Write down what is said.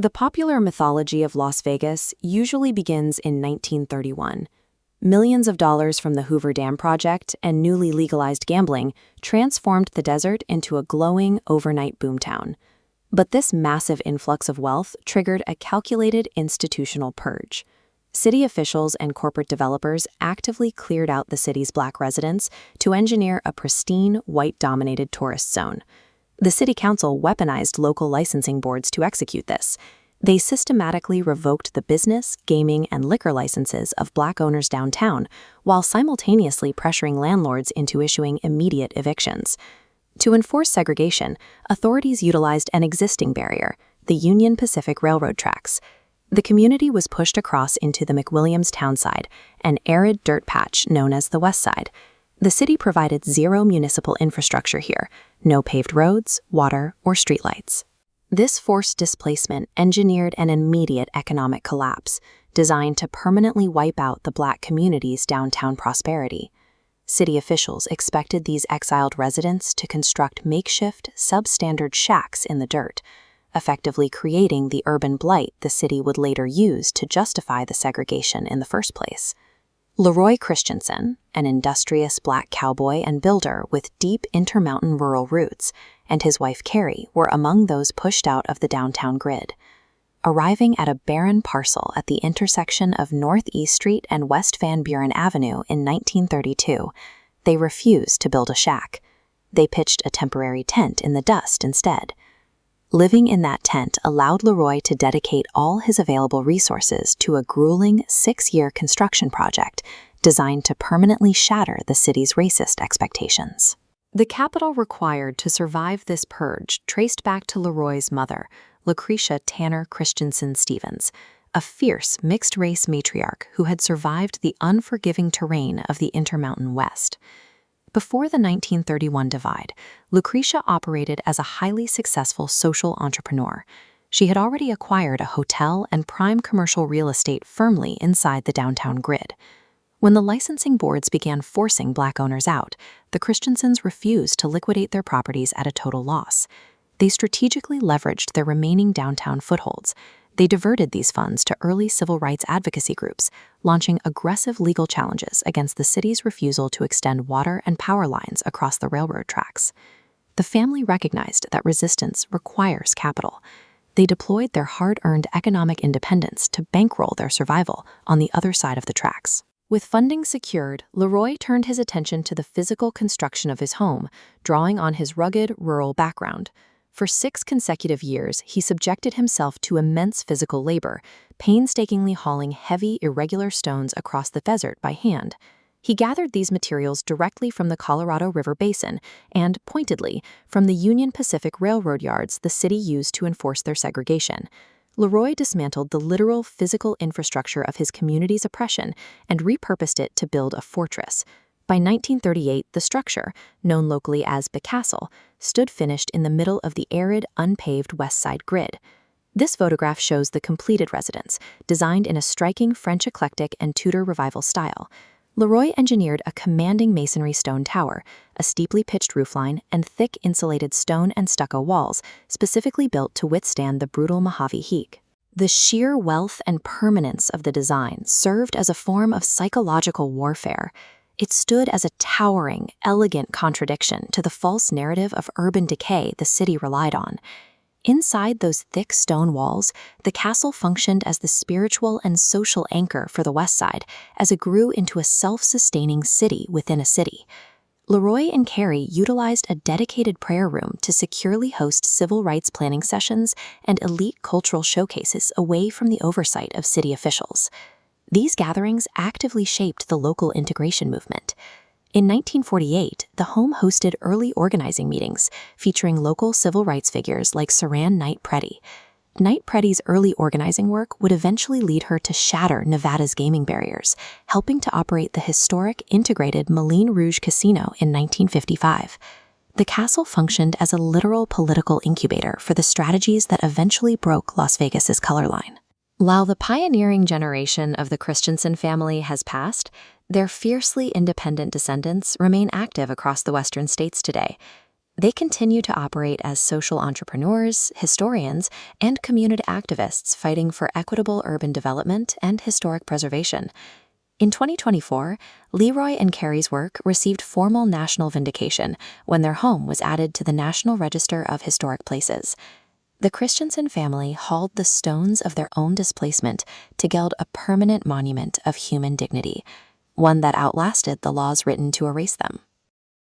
The popular mythology of Las Vegas usually begins in 1931. Millions of dollars from the Hoover Dam project and newly legalized gambling transformed the desert into a glowing overnight boomtown. But this massive influx of wealth triggered a calculated institutional purge. City officials and corporate developers actively cleared out the city's black residents to engineer a pristine, white-dominated tourist zone. The city council weaponized local licensing boards to execute this. They systematically revoked the business, gaming, and liquor licenses of black owners downtown, while simultaneously pressuring landlords into issuing immediate evictions. To enforce segregation, authorities utilized an existing barrier, the Union Pacific Railroad tracks. The community was pushed across into the McWilliams townside, an arid dirt patch known as the Westside. The city provided zero municipal infrastructure here, no paved roads, water, or streetlights. This forced displacement engineered an immediate economic collapse, designed to permanently wipe out the black community's downtown prosperity. City officials expected these exiled residents to construct makeshift, substandard shacks in the dirt, effectively creating the urban blight the city would later use to justify the segregation in the first place. LeRoy Christensen, an industrious black cowboy and builder with deep Intermountain rural roots, and his wife Carrie were among those pushed out of the downtown grid. Arriving at a barren parcel at the intersection of Northeast Street and West Van Buren Avenue in 1932, they refused to build a shack. They pitched a temporary tent in the dust instead. Living in that tent allowed LeRoy to dedicate all his available resources to a grueling 6-year construction project designed to permanently shatter the city's racist expectations. The capital required to survive this purge traced back to LeRoy's mother, Lucretia Tanner Christensen Stevens, a fierce mixed-race matriarch who had survived the unforgiving terrain of the Intermountain West. Before the 1931 divide, Lucretia operated as a highly successful social entrepreneur. She had already acquired a hotel and prime commercial real estate firmly inside the downtown grid. When the licensing boards began forcing black owners out, the Christensens refused to liquidate their properties at a total loss. They strategically leveraged their remaining downtown footholds. They diverted these funds to early civil rights advocacy groups, launching aggressive legal challenges against the city's refusal to extend water and power lines across the railroad tracks. The family recognized that resistance requires capital. They deployed their hard-earned economic independence to bankroll their survival on the other side of the tracks. With funding secured, LeRoy turned his attention to the physical construction of his home, drawing on his rugged, rural background. For 6 consecutive years, he subjected himself to immense physical labor, painstakingly hauling heavy, irregular stones across the desert by hand. He gathered these materials directly from the Colorado River Basin and, pointedly, from the Union Pacific Railroad yards the city used to enforce their segregation. LeRoy dismantled the literal physical infrastructure of his community's oppression and repurposed it to build a fortress. By 1938, the structure, known locally as the Castle, stood finished in the middle of the arid, unpaved West Side grid. This photograph shows the completed residence, designed in a striking French eclectic and Tudor revival style. LeRoy engineered a commanding masonry stone tower, a steeply pitched roofline, and thick insulated stone and stucco walls, specifically built to withstand the brutal Mojave heat. The sheer wealth and permanence of the design served as a form of psychological warfare. It stood as a towering, elegant contradiction to the false narrative of urban decay the city relied on. Inside those thick stone walls, the castle functioned as the spiritual and social anchor for the West Side as it grew into a self-sustaining city within a city. LeRoy and Carrie utilized a dedicated prayer room to securely host civil rights planning sessions and elite cultural showcases away from the oversight of city officials. These gatherings actively shaped the local integration movement. In 1948, the home hosted early organizing meetings featuring local civil rights figures like Saran Knight Preddy. Knight Preddy's early organizing work would eventually lead her to shatter Nevada's gaming barriers, helping to operate the historic integrated Moulin Rouge Casino in 1955. The castle functioned as a literal political incubator for the strategies that eventually broke Las Vegas's color line. While the pioneering generation of the Christensen family has passed, their fiercely independent descendants remain active across the western states today. They continue to operate as social entrepreneurs, historians, and community activists fighting for equitable urban development and historic preservation. In 2024, LeRoy and Carrie's work received formal national vindication when their home was added to the National Register of Historic Places. The Christensen family hauled the stones of their own displacement to gild a permanent monument of human dignity, one that outlasted the laws written to erase them.